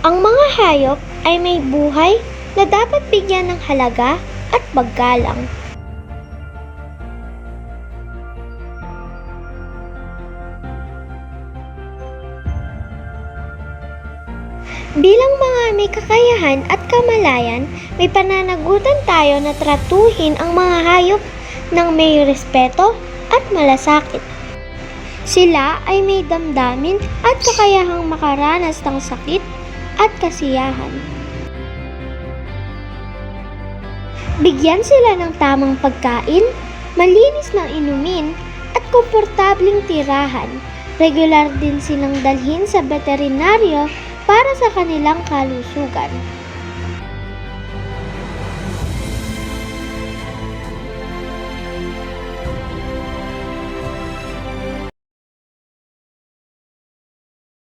Ang mga hayop ay may buhay na dapat bigyan ng halaga at paggalang. Bilang mga may kakayahan at kamalayan, may pananagutan tayo na tratuhin ang mga hayop ng may respeto at malasakit. Sila ay may damdamin at kakayahang makaranas ng sakit at kasiyahan. Bigyan sila ng tamang pagkain, malinis na inumin, at komportabling tirahan. Regular din silang dalhin sa veterinaryo para sa kanilang kalusugan.